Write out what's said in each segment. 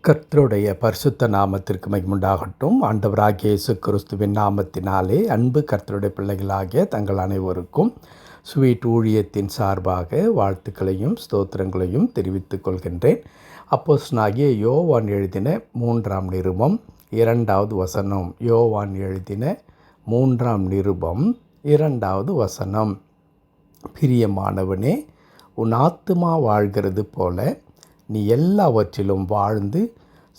கர்த்தருடைய பரிசுத்த நாமத்திற்கு மகிமுண்டாகட்டும். ஆண்டவராகிய இயேசு கிறிஸ்துவின் நாமத்தினாலே அன்பு கர்த்தருடைய பிள்ளைகளாகிய தங்கள் அனைவருக்கும் ஸ்வீட் ஊழியத்தின் சார்பாக வாழ்த்துக்களையும் ஸ்தோத்திரங்களையும் தெரிவித்துக் கொள்கின்றேன். அப்போஸ்தலனாகிய யோவான் எழுதின 3ஆம் நிருபம் 2வது வசனம். யோவான் எழுதின 3ஆம் நிருபம் 2வது வசனம். பிரியமானவனே, உன் ஆத்துமா வாழ்கிறது போல நீ எல்லாவற்றிலும் வாழ்ந்து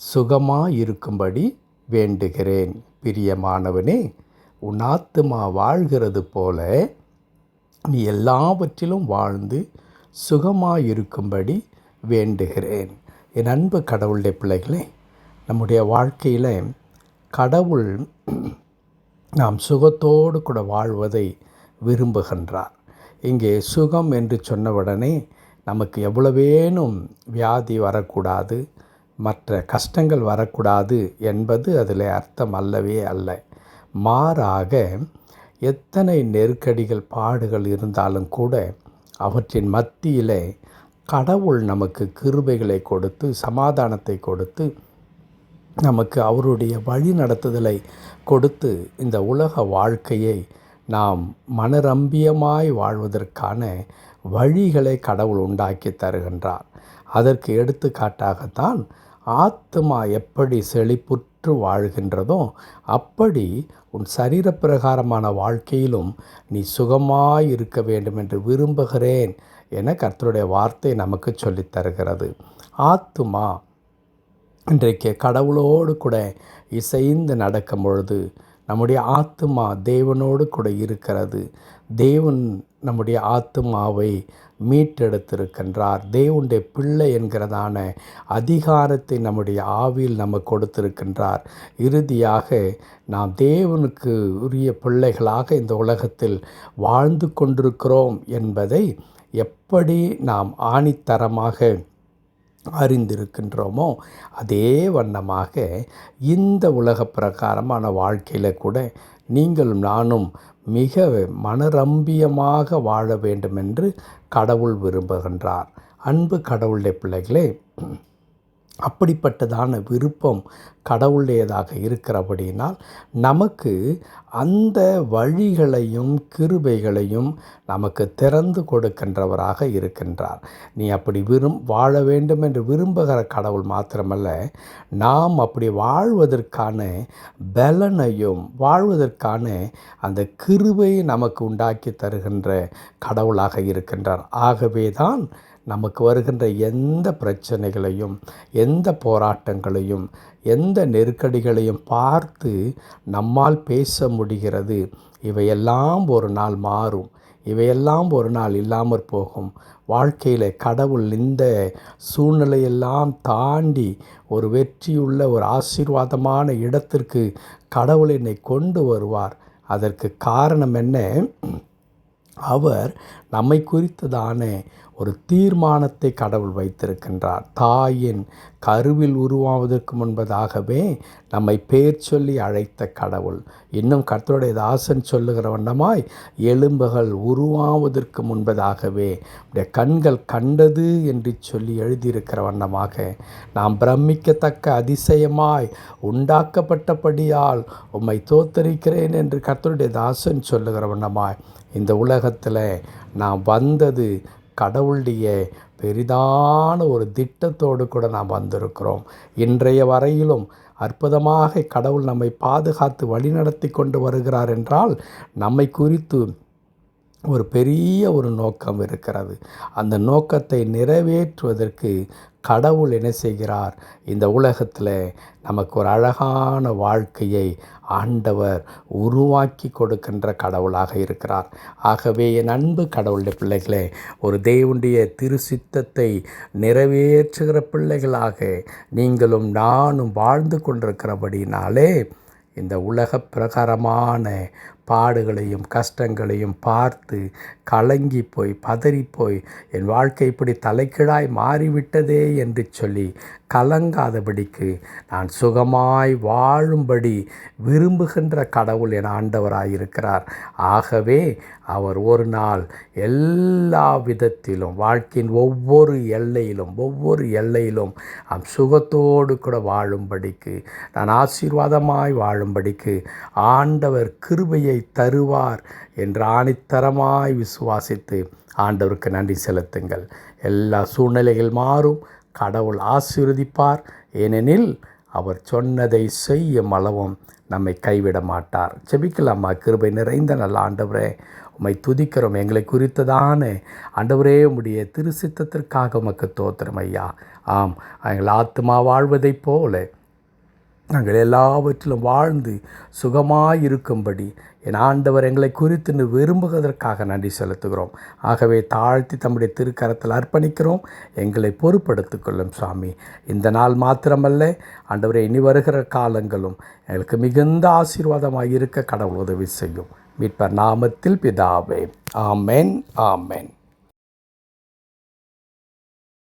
சுகமாயிருக்கும்படி வேண்டுகிறேன். பிரியமானவனே, உன் ஆத்துமா வாழ்கிறது போல நீ எல்லாவற்றிலும் வாழ்ந்து சுகமாயிருக்கும்படி வேண்டுகிறேன். என் அன்பு கடவுளுடைய பிள்ளைகளே, நம்முடைய வாழ்க்கையில் கடவுள் நாம் சுகத்தோடு கூட வாழ்வதை விரும்புகின்றார். இங்கே சுகம் என்று சொன்னவுடனே நமக்கு எவ்வளவேனும் வியாதி வரக்கூடாது, மற்ற கஷ்டங்கள் வரக்கூடாது என்பது அதில் அர்த்தம் அல்லவே அல்ல. மாறாக எத்தனை நெருக்கடிகள் பாடுகள் இருந்தாலும் கூட அவற்றின் மத்தியிலே கடவுள் நமக்கு கிருபைகளை கொடுத்து சமாதானத்தை கொடுத்து நமக்கு அவருடைய வழி நடத்துதலை கொடுத்து இந்த உலக வாழ்க்கையை நாம் மனரம்பியமாய் வாழ்வதற்கான வழிகளை கடவுள் உண்டாக்கி தருகின்றார். அதற்கு எடுத்துக்காட்டாகத்தான் ஆத்மா எப்படி செழிப்புற்று வாழ்கின்றதோ அப்படி உன் சரீரப்பிரகாரமான வாழ்க்கையிலும் நீ சுகமாய் இருக்க வேண்டும் என்று விரும்புகிறேன் என கர்த்தருடைய வார்த்தை நமக்கு சொல்லித் தருகிறது. ஆத்மா இன்றைக்கு கடவுளோடு கூட இசைந்து நடக்கும் பொழுது நம்முடைய ஆத்துமா தேவனோடு கூட இருக்கிறது. தேவன் நம்முடைய ஆத்துமாவை மீட்டெடுத்திருக்கின்றார். தேவனுடைய பிள்ளை என்கிறதான அதிகாரத்தை நம்முடைய ஆவியில் நமக்கு கொடுத்திருக்கின்றார். இறுதியாக நாம் தேவனுக்கு உரிய பிள்ளைகளாக இந்த உலகத்தில் வாழ்ந்து கொண்டிருக்கிறோம் என்பதை எப்படி நாம் ஆணித்தரமாக அறிந்திருக்கின்றோமோ அதே வண்ணமாக இந்த உலக பிரகாரமான வாழ்க்கையில் கூட நீங்களும் நானும் மிக மனரம்பியமாக வாழ வேண்டும் என்று கடவுள் விரும்புகின்றார். அன்பு கடவுளுடைய பிள்ளைகளே, அப்படிப்பட்டதான விருப்பம் கடவுளுடையதாக இருக்கிறபடியினால் நமக்கு அந்த வழிகளையும் கிருபைகளையும் நமக்கு திறந்து கொடுக்கின்றவராக இருக்கின்றார். நீ அப்படி வாழ வேண்டும் என்று விரும்புகிற கடவுள் மாத்திரமல்ல, நாம் அப்படி வாழ்வதற்கான பலனையும் வாழ்வதற்கான அந்த கிருபையை நமக்கு உண்டாக்கி தருகின்ற கடவுளாக இருக்கின்றார். ஆகவே தான் நமக்கு வருகின்ற எந்த பிரச்சனைகளையும் எந்த போராட்டங்களையும் எந்த நெருக்கடிகளையும் பார்த்து நம்மால் பேச முடிகிறது. இவையெல்லாம் ஒரு நாள் மாறும், இவையெல்லாம் ஒரு நாள் இல்லாமற் போகும். வாழ்க்கையில் கடவுள் இந்த சூழ்நிலையெல்லாம் தாண்டி ஒரு வெற்றியுள்ள ஒரு ஆசீர்வாதமான இடத்திற்கு கடவுள் என்னை கொண்டு வருவார். அதற்கு காரணம் என்ன? அவர் நம்மை குறித்ததான ஒரு தீர்மானத்தை கடவுள் வைத்திருக்கின்றார். தாயின் கருவில் உருவாவதற்கு முன்பதாகவே நம்மை பேர் சொல்லி அழைத்த கடவுள் இன்னும் கர்த்தருடைய தாசன் சொல்லுகிற வண்ணமாய் எலும்புகள் உருவாவதற்கு முன்பதாகவே கண்கள் கண்டது என்று சொல்லி எழுதியிருக்கிற வண்ணமாக நாம் பிரமிக்கத்தக்க அதிசயமாய் உண்டாக்கப்பட்டபடியால் உம்மை தோத்தரிக்கிறேன் என்று கர்த்தருடைய தாசன் சொல்லுகிற வண்ணமாய் இந்த உலகத்தில் நாம் வந்தது கடவுளுடைய பெரிதான ஒரு திட்டத்தோடு கூட நாம் வந்திருக்கிறோம். இன்றைய வரையிலும் அற்புதமாக கடவுள் நம்மை பாதுகாத்து வழிநடத்தி கொண்டு வருகிறார் என்றால் நம்மை குறித்து ஒரு பெரிய ஒரு நோக்கம் இருக்கிறது. அந்த நோக்கத்தை நிறைவேற்றுவதற்கு கடவுள் என்ன செய்கிறார்? இந்த உலகத்தில் நமக்கு ஒரு அழகான வாழ்க்கையை ஆண்டவர் உருவாக்கி கொடுக்கின்ற கடவுளாக இருக்கிறார். ஆகவே என் அன்பு கடவுளுடைய பிள்ளைகளே, ஒரு தேவனுடைய திருச்சித்தத்தை நிறைவேற்றுகிற பிள்ளைகளாக நீங்களும் நானும் வாழ்ந்து கொண்டிருக்கிறபடினாலே இந்த உலக பிரகாரமான பாடுகளையும் கஷ்டங்களையும் பார்த்து கலங்கி போய் பதறிப்போய் என் வாழ்க்கை இப்படி தலைக்கீழாய் மாறிவிட்டதே என்று சொல்லி கலங்காதபடிக்கு நான் சுகமாய் வாழும்படி விரும்புகின்ற கடவுள் என் ஆண்டவராயிருக்கிறார். ஆகவே அவர் ஒரு நாள் எல்லா விதத்திலும் வாழ்க்கையின் ஒவ்வொரு எல்லையிலும் சுகத்தோடு கூட வாழும்படிக்கு, நான் ஆசீர்வாதமாய் வாழும்படிக்கு ஆண்டவர் கிருபையை தருவார் என்று ஆணித்தரமாய் விசுவாசித்து ஆண்டவருக்கு நன்றி செலுத்துங்கள். எல்லா சூழ்நிலைகள் மாறும். கடவுள் ஆசீர்வதிப்பார். ஏனெனில் அவர் சொன்னதை செய்யும் அளவும் நம்மை கைவிட மாட்டார். ஜெபிக்கலாமா? கிருபை நிறைந்த நல்ல ஆண்டவரே, உம்மை துதிக்கிறோம். எங்களை குறித்ததான ஆண்டவரே, உம்முடைய திருச்சித்தத்திற்காக உமக்கு தோத்திரம் ஐயா. ஆம், எங்கள் ஆத்மா வாழ்வதைப் போல நாங்கள் எல்லாவற்றிலும் வாழ்ந்து சுகமாயிருக்கும்படி என் ஆண்டவர் எங்களை குறித்து விரும்புவதற்காக நன்றி செலுத்துகிறோம். ஆகவே தாழ்த்தி தம்முடைய திருக்கரத்தில் அர்ப்பணிக்கிறோம். எங்களை பொறுப்படுத்திக் கொள்ளும் சுவாமி. இந்த நாள் மாத்திரமல்ல ஆண்டவரை, இனி வருகிற காலங்களும் எங்களுக்கு மிகுந்த ஆசீர்வாதமாக இருக்க கடவுள் உதவி செய்யும். மீட்பர் நாமத்தில் பிதாவே. ஆமென், ஆமென்.